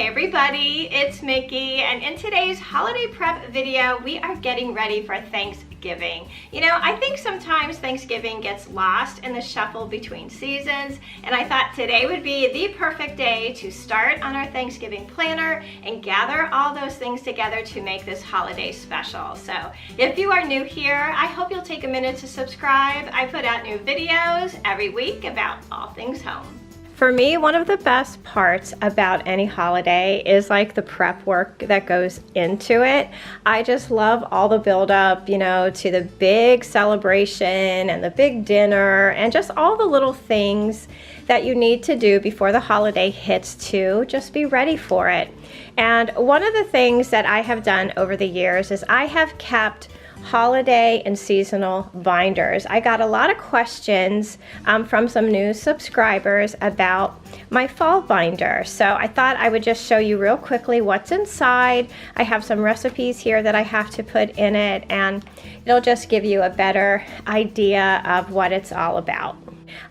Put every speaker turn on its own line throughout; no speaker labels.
everybody, it's Mickey, and in today's holiday prep video, we are getting ready for Thanksgiving. You know, I think sometimes Thanksgiving gets lost in the shuffle between seasons, and I thought today would be the perfect day to start on our Thanksgiving planner and gather all those things together to make this holiday special. So if you are new here, I hope you'll take a minute to subscribe. I put out new videos every week about all things home. For me, one of the best parts about any holiday is like the prep work that goes into it. I just love all the build up, you know, to the big celebration and the big dinner and just all the little things that you need to do before the holiday hits to just be ready for it. And one of the things that I have done over the years is I have kept holiday and seasonal binders. I got a lot of questions from some new subscribers about my fall binder, so I thought I would just show you real quickly what's inside. I have some recipes here that I have to put in it, and it'll just give you a better idea of what it's all about.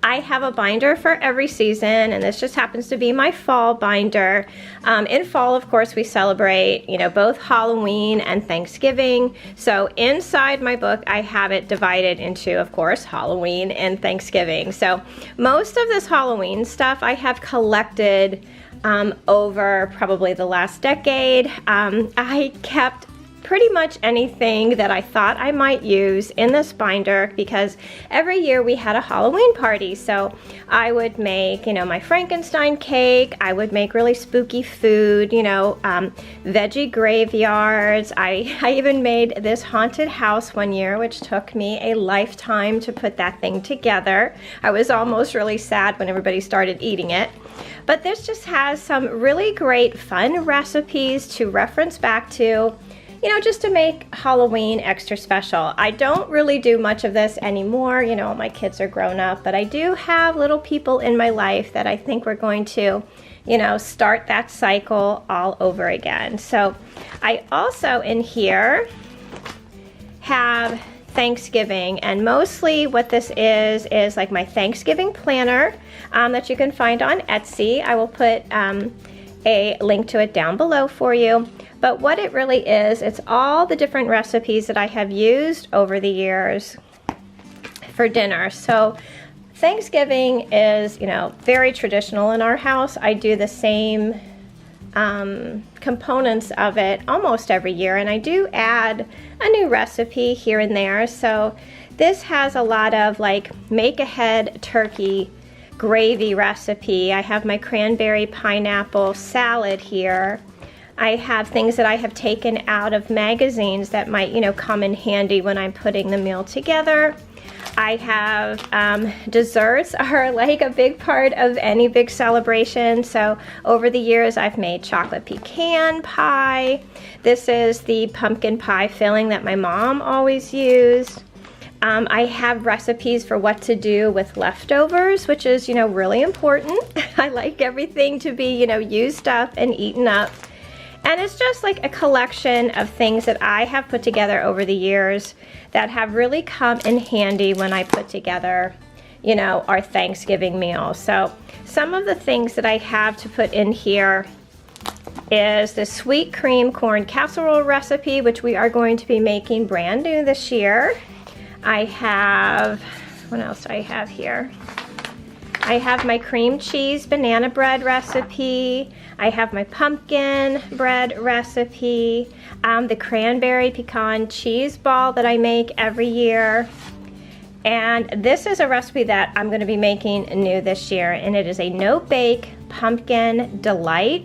I have a binder for every season, and this just happens to be my fall binder. In fall, of course, we celebrate, you know, both Halloween and Thanksgiving. So inside my book, I have it divided into, of course, Halloween and Thanksgiving. So most of this Halloween stuff I have collected over probably the last decade. I kept pretty much anything that I thought I might use in this binder because every year we had a Halloween party. So I would make, you know, my Frankenstein cake. I would make really spooky food, you know, veggie graveyards. I even made this haunted house one year, which took me a lifetime to put that thing together. I was almost really sad when everybody started eating it. But this just has some really great fun recipes to reference back to, you know, just to make Halloween extra special. I don't really do much of this anymore. You know, my kids are grown up, but I do have little people in my life that I think we're going to, you know, start that cycle all over again. So I also in here have Thanksgiving, and mostly what this is like my Thanksgiving planner that you can find on Etsy. I will put a link to it down below for you. But what it really is, it's all the different recipes that I have used over the years for dinner. So Thanksgiving is, you know, very traditional in our house. I do the same components of it almost every year, and I do add a new recipe here and there. So this has a lot of like make-ahead turkey gravy recipe. I have my cranberry pineapple salad here. I have things that I have taken out of magazines that might, you know, come in handy when I'm putting the meal together. I have desserts are like a big part of any big celebration. So over the years, I've made chocolate pecan pie. This is the pumpkin pie filling that my mom always used. I have recipes for what to do with leftovers, which is, you know, really important. I like everything to be, you know, used up and eaten up. And it's just like a collection of things that I have put together over the years that have really come in handy when I put together, you know, our Thanksgiving meal. So some of the things that I have to put in here is the sweet cream corn casserole recipe, which we are going to be making brand new this year. I have, what else do I have here? I have my cream cheese banana bread recipe. I have my pumpkin bread recipe, the cranberry pecan cheese ball that I make every year. And this is a recipe that I'm going to be making new this year, and it is a no-bake pumpkin delight.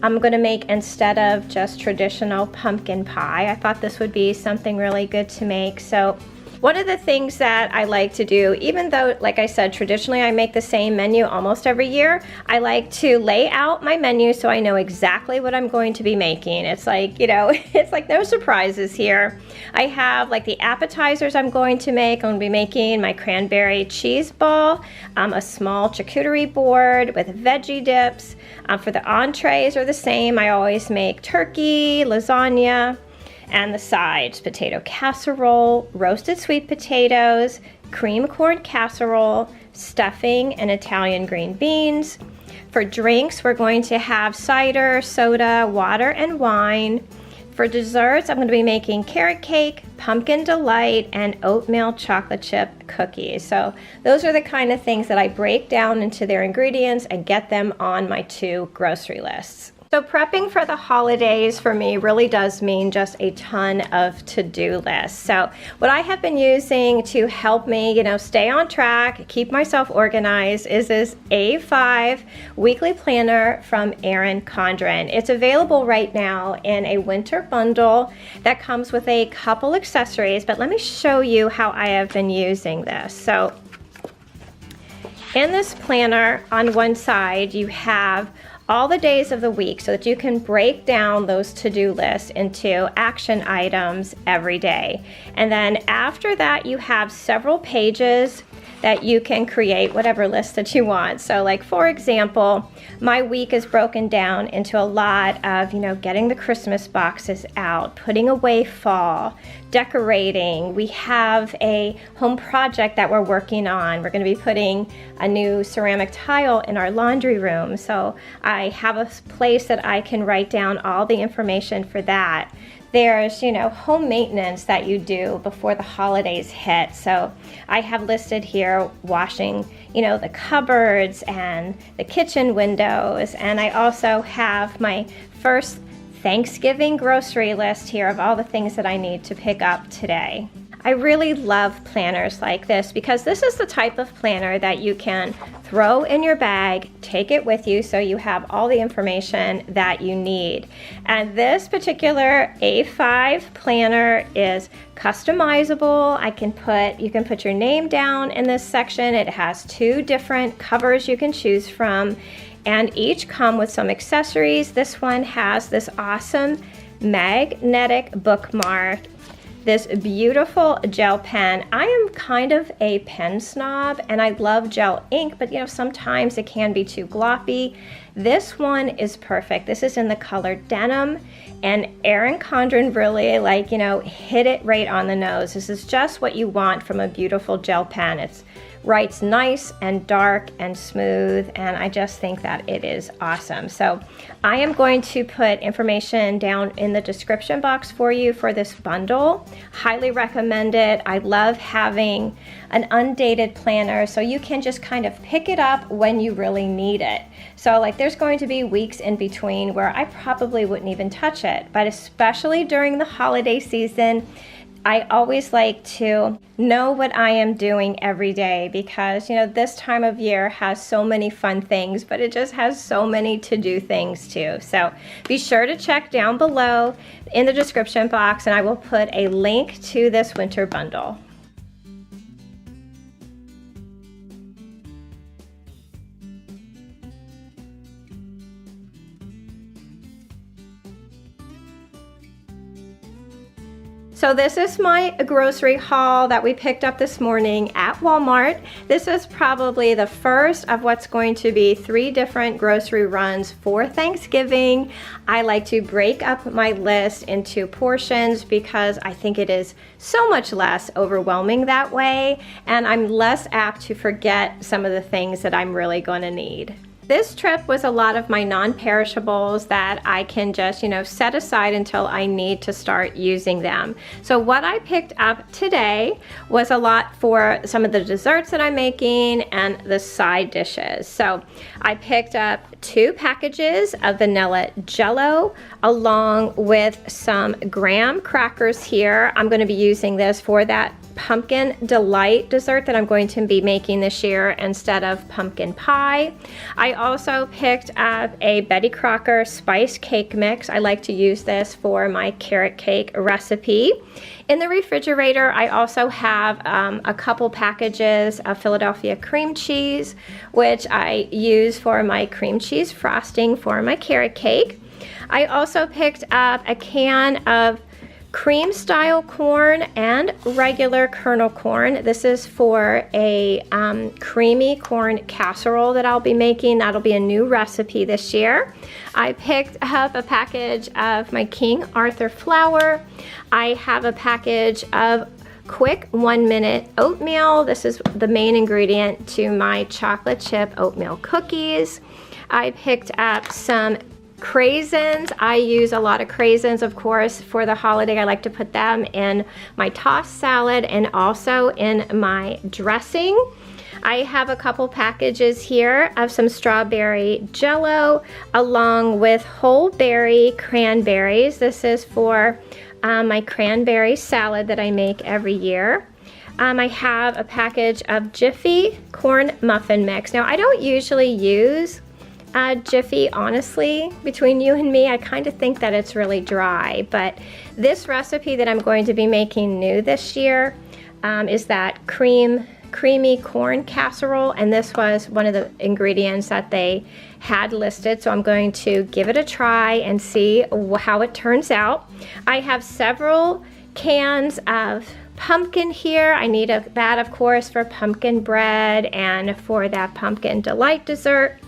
I'm going to make, instead of just traditional pumpkin pie, I thought this would be something really good to make. So one of the things that I like to do, even though, like I said, traditionally I make the same menu almost every year, I like to lay out my menu so I know exactly what I'm going to be making. It's like, you know, it's like no surprises here. I have like the appetizers I'm going to make. I'm going to be making my cranberry cheese ball, a small charcuterie board with veggie dips. For the entrees are the same. I always make turkey, lasagna, and the sides, potato casserole, roasted sweet potatoes, cream corn casserole, stuffing, and Italian green beans. For drinks, we're going to have cider, soda, water, and wine. For desserts, I'm going to be making carrot cake, pumpkin delight, and oatmeal chocolate chip cookies. So those are the kind of things that I break down into their ingredients and get them on my 2 grocery lists. So prepping for the holidays for me really does mean just a ton of to-do lists. So what I have been using to help me, stay on track, keep myself organized is this A5 weekly planner from Erin Condren. It's available right now in a winter bundle that comes with a couple accessories, but let me show you how I have been using this. So in this planner, on one side, you have all the days of the week so that you can break down those to-do lists into action items every day. And then after that, you have several pages that you can create whatever list that you want. So like, for example, my week is broken down into a lot of, getting the Christmas boxes out, putting away fall, decorating. We have a home project that we're working on. We're going to be putting a new ceramic tile in our laundry room. So I have a place that I can write down all the information for that. There's, home maintenance that you do before the holidays hit. So I have listed here washing, the cupboards and the kitchen windows. And I also have my first Thanksgiving grocery list here of all the things that I need to pick up today. I really love planners like this because this is the type of planner that you can throw in your bag, take it with you so you have all the information that you need. And this particular A5 planner is customizable. You can put your name down in this section. It has 2 different covers you can choose from, and each come with some accessories. This one has this awesome magnetic bookmark, this beautiful gel pen. I am kind of a pen snob and I love gel ink, but sometimes it can be too gloppy. This one is perfect. This is in the color denim, and Erin Condren really hit it right on the nose. This is just what you want from a beautiful gel pen. It writes nice and dark and smooth, and I just think that it is awesome. So I am going to put information down in the description box for you for this bundle. Highly recommend it. I love having an undated planner so you can just kind of pick it up when you really need it. So there's going to be weeks in between where I probably wouldn't even touch it, but especially during the holiday season, I always like to know what I am doing every day because, this time of year has so many fun things, but it just has so many to-do things too. So be sure to check down below in the description box, and I will put a link to this winter bundle. So this is my grocery haul that we picked up this morning at Walmart. This is probably the first of what's going to be 3 different grocery runs for Thanksgiving. I like to break up my list into portions because I think it is so much less overwhelming that way, and I'm less apt to forget some of the things that I'm really going to need. This trip was a lot of my non-perishables that I can just, set aside until I need to start using them. So what I picked up today was a lot for some of the desserts that I'm making and the side dishes. So I picked up 2 packages of vanilla Jell-O along with some graham crackers here. I'm going to be using this for that pumpkin delight dessert that I'm going to be making this year instead of pumpkin pie. I also picked up a Betty Crocker spice cake mix. I like to use this for my carrot cake recipe. In the refrigerator, I also have a couple packages of Philadelphia cream cheese, which I use for my cream cheese frosting for my carrot cake. I also picked up a can of cream style corn and regular kernel corn. This is for a creamy corn casserole that I'll be making. That'll be a new recipe this year. I picked up a package of my King Arthur flour. I have a package of quick 1-minute oatmeal. This is the main ingredient to my chocolate chip oatmeal cookies. I picked up some craisins. I use a lot of craisins, of course, for the holiday. I like to put them in my tossed salad and also in my dressing. I have a couple packages here of some strawberry jello along with whole berry cranberries. This is for my cranberry salad that I make every year. I have a package of Jiffy corn muffin mix. Now, I don't usually use Jiffy, honestly. Between you and me, I kind of think that it's really dry, but this recipe that I'm going to be making new this year is that creamy corn casserole, and this was one of the ingredients that they had listed, so I'm going to give it a try and see how it turns out. I have several cans of pumpkin here. I need that, of course, for pumpkin bread and for that pumpkin delight dessert.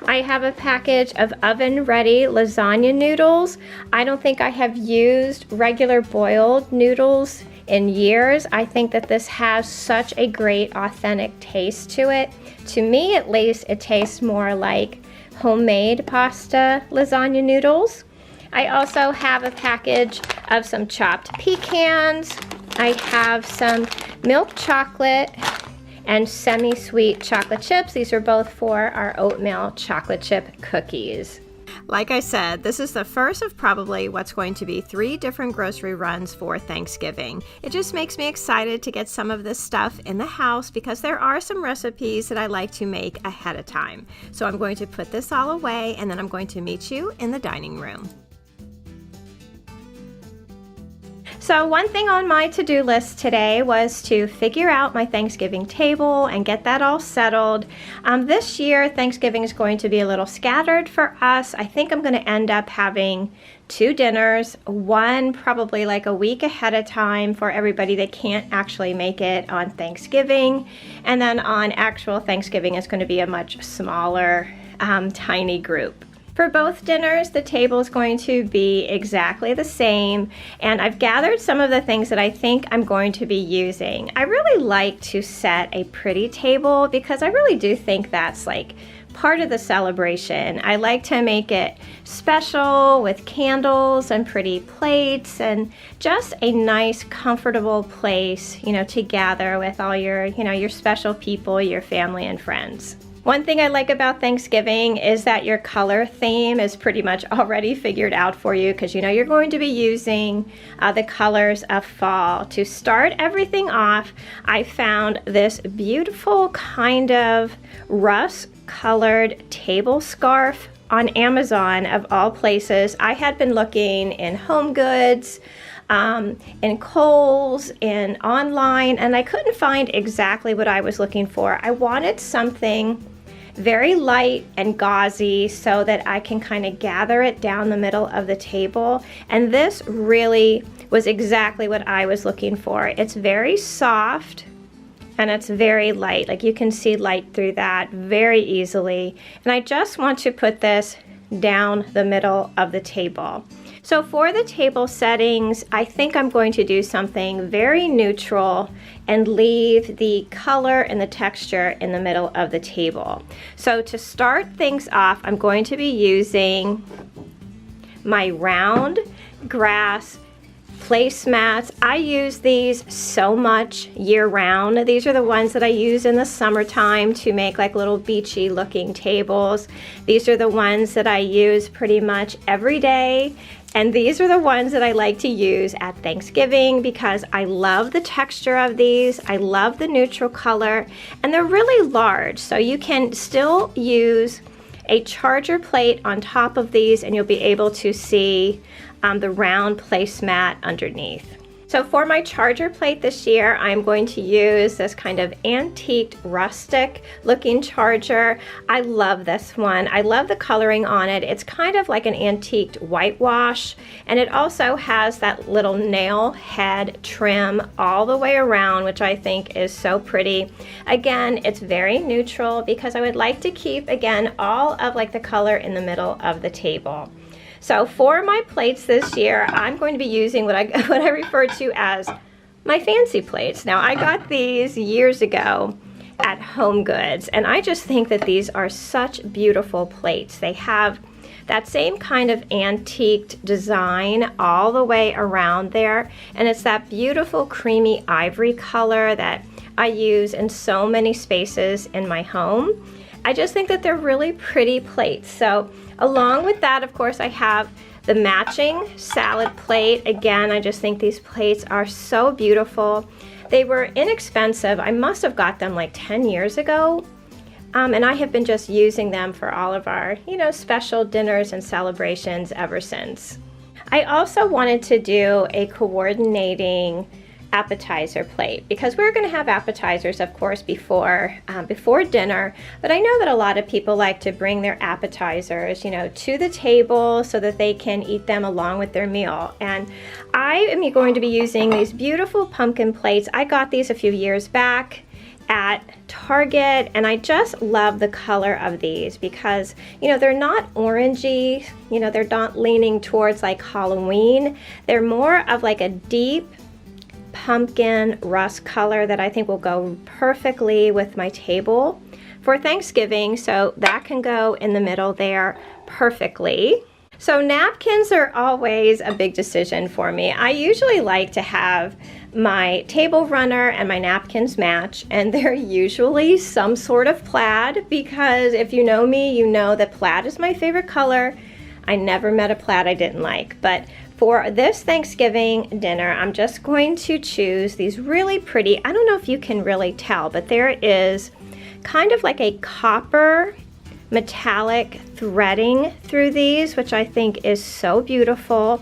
I have a package of oven-ready lasagna noodles. I don't think I have used regular boiled noodles in years. I think that this has such a great authentic taste to it. To me, at least, it tastes more like homemade pasta lasagna noodles. I also have a package of some chopped pecans. I have some milk chocolate and semi-sweet chocolate chips. These are both for our oatmeal chocolate chip cookies. Like I said, this is the first of probably what's going to be 3 different grocery runs for Thanksgiving. It just makes me excited to get some of this stuff in the house because there are some recipes that I like to make ahead of time. So I'm going to put this all away and then I'm going to meet you in the dining room. So one thing on my to-do list today was to figure out my Thanksgiving table and get that all settled. This year, Thanksgiving is going to be a little scattered for us. I think I'm going to end up having 2 dinners, one probably like a week ahead of time for everybody that can't actually make it on Thanksgiving. And then on actual Thanksgiving, it's going to be a much smaller, tiny group. For both dinners, the table is going to be exactly the same, and I've gathered some of the things that I think I'm going to be using. I really like to set a pretty table because I really do think that's like part of the celebration. I like to make it special with candles and pretty plates and just a nice, comfortable place, you know, to gather with all your, your special people, your family and friends. One thing I like about Thanksgiving is that your color theme is pretty much already figured out for you because you know you're going to be using the colors of fall. To start everything off, I found this beautiful kind of rust-colored table scarf on Amazon of all places. I had been looking in Home Goods, in Kohl's, and online, and I couldn't find exactly what I was looking for. I wanted something very light and gauzy so that I can kind of gather it down the middle of the table, and this really was exactly what I was looking for. It's very soft and it's very light, like you can see light through that very easily, and I just want to put this down the middle of the table. So for the table settings, I think I'm going to do something very neutral and leave the color and the texture in the middle of the table. So to start things off, I'm going to be using my round grass placemats. I use these so much year-round. These are the ones that I use in the summertime to make like little beachy looking tables. These are the ones that I use pretty much every day. And these are the ones that I like to use at Thanksgiving because I love the texture of these. I love the neutral color, and they're really large. So you can still use a charger plate on top of these and you'll be able to see the round placemat underneath. So for my charger plate this year, I'm going to use this kind of antiqued, rustic looking charger. I love this one. I love the coloring on it. It's kind of like an antiqued whitewash, and it also has that little nail head trim all the way around, which I think is so pretty. Again, it's very neutral because I would like to keep, again, all of like the color in the middle of the table. So for my plates this year, I'm going to be using what I refer to as my fancy plates. Now I got these years ago at Home Goods, and I just think that these are such beautiful plates. They have that same kind of antiqued design all the way around there, and it's that beautiful creamy ivory color that I use in so many spaces in my home. I just think that they're really pretty plates. So along with that, of course, I have the matching salad plate. Again, I just think these plates are so beautiful. They were inexpensive. I must have got them like 10 years ago. And I have been just using them for all of our, special dinners and celebrations ever since. I also wanted to do a coordinating appetizer plate because we're going to have appetizers, of course, before dinner. But I know that a lot of people like to bring their appetizers, to the table so that they can eat them along with their meal. And I am going to be using these beautiful pumpkin plates. I got these a few years back at Target, and I just love the color of these because they're not orangey, they're not leaning towards like Halloween. They're more of like a deep pumpkin rust color that I think will go perfectly with my table for Thanksgiving, so that can go in the middle there perfectly. So napkins are always a big decision for me. I usually like to have my table runner and my napkins match, and they're usually some sort of plaid because if you know me, you know that plaid is my favorite color. I never met a plaid I didn't like, but for this Thanksgiving dinner, I'm just going to choose these really pretty, I don't know if you can really tell, but there is kind of like a copper metallic threading through these, which I think is so beautiful.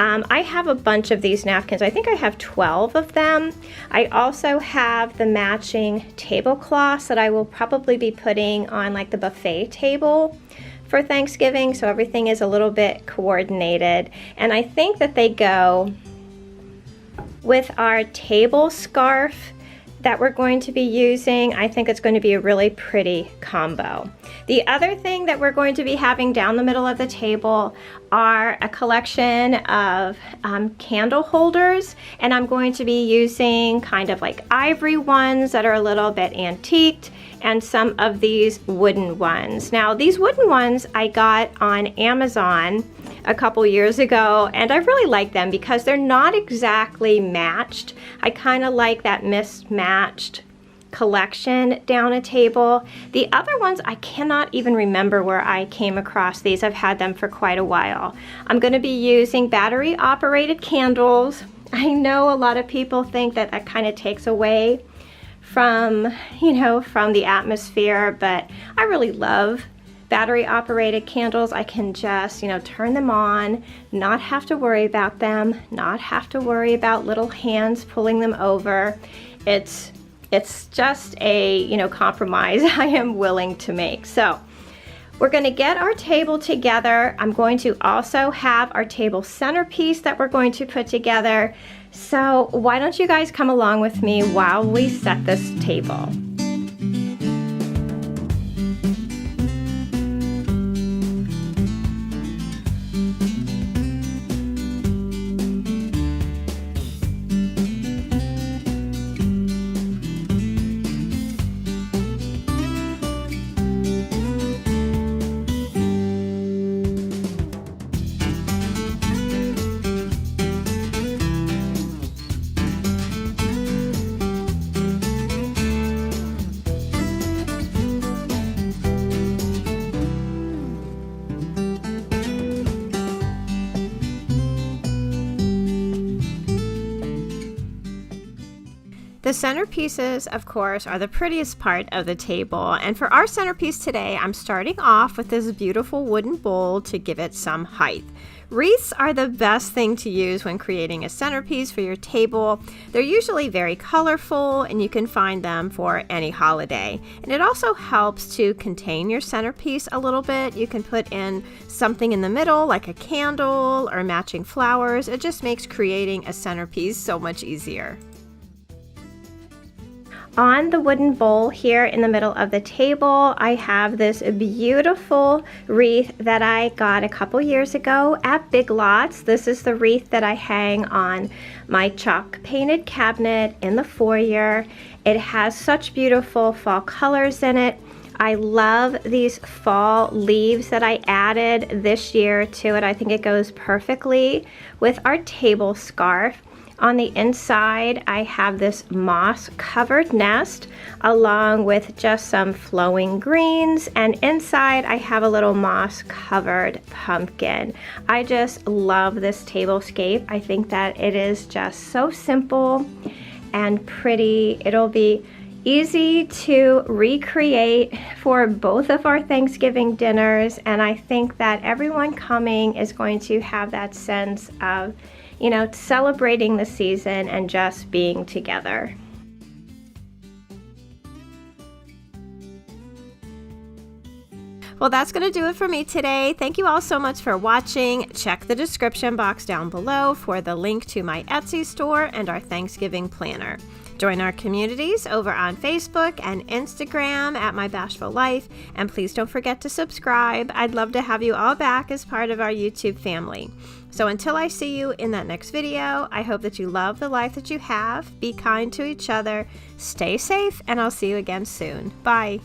I have a bunch of these napkins. I think I have 12 of them. I also have the matching tablecloths that I will probably be putting on like the buffet table for Thanksgiving, so everything is a little bit coordinated. And I think that they go with our table scarf that we're going to be using. I think it's going to be a really pretty combo. The other thing that we're going to be having down the middle of the table are a collection of candle holders, and I'm going to be using kind of like ivory ones that are a little bit antiqued and some of these wooden ones. Now these wooden ones I got on Amazon a couple years ago, and I really like them because they're not exactly matched. I kind of like that mismatched collection down a table. The other ones, I cannot even remember where I came across these. I've had them for quite a while. I'm going to be using battery operated candles. I know a lot of people think that that kind of takes away from, from the atmosphere, but I really love battery operated candles. I can just, turn them on, not have to worry about them, not have to worry about little hands pulling them over. It's just a, compromise I am willing to make. So we're going to get our table together. I'm going to also have our table centerpiece that we're going to put together. So why don't you guys come along with me while we set this table. The centerpieces, of course, are the prettiest part of the table, and for our centerpiece today, I'm starting off with this beautiful wooden bowl to give it some height. Wreaths are the best thing to use when creating a centerpiece for your table. They're usually very colorful, and you can find them for any holiday. And it also helps to contain your centerpiece a little bit. You can put in something in the middle, like a candle or matching flowers. It just makes creating a centerpiece so much easier. On the wooden bowl here in the middle of the table, I have this beautiful wreath that I got a couple years ago at Big Lots. This is the wreath that I hang on my chalk painted cabinet in the foyer, It has such beautiful fall colors in it. I love these fall leaves that I added this year to it. I think it goes perfectly with our table scarf. On the inside, I have this moss covered nest along with just some flowing greens, and inside I have a little moss covered pumpkin. I just love this tablescape. I think that it is just so simple and pretty. It'll be easy to recreate for both of our Thanksgiving dinners, and I think that everyone coming is going to have that sense of, you know, celebrating the season and just being together. Well, that's going to do it for me today. Thank you all so much for watching. Check the description box down below for the link to my Etsy store and our Thanksgiving planner. Join our communities over on Facebook and Instagram at My Bashful Life, and please don't forget to subscribe. I'd love to have you all back as part of our YouTube family. So until I see you in that next video, I hope that you love the life that you have, be kind to each other, stay safe, and I'll see you again soon. Bye.